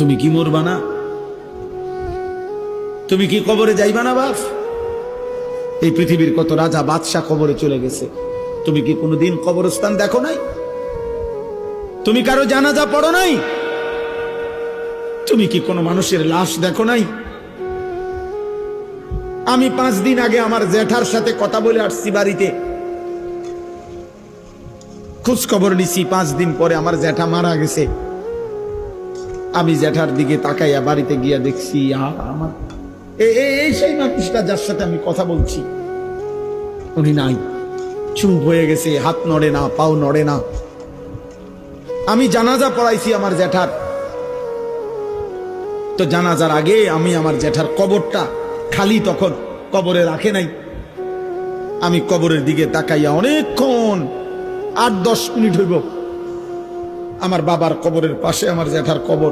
তুমি কি মরবা না? তুমি কি কবরে যাইবা না বাপ? এই পৃথিবীর কত রাজা বাদশাহ কবরে চলে গেছে, তুমি কি কোনোদিন কবরস্থান দেখো নাই? তুমি কারো জানাজা পড়ো নাই? তুমি কি কোনো মানুষের লাশ দেখো নাই? আমি 5 দিন আগে আমার জ্যাঠার সাথে কথা বলে আসছি, বাড়িতে খোঁজ খবর নিছি। 5 দিন পরে আমার জ্যাঠা মারা গেছে। আমি জ্যাঠার দিকে তাকাইয়া বাড়িতে গিয়া দেখছি আমার এই সেই মানুষটা যার সাথে আমি কথা বলছি, উনি নাই, চুপ হয়ে গেছে, হাত নড়ে না, পাও নড়ে না। আমি জানাজা পড়াইছি আমার জ্যাঠার, তো জানাজার আগে আমি আমার জ্যাঠার কবরটা খালি, তখন কবরে রাখে নাই। আমি কবরের দিকে তাকাইয়া অনেকক্ষণ 8-10 মিনিট হইব, আমার বাবার কবরের পাশে আমার জ্যাঠার কবর,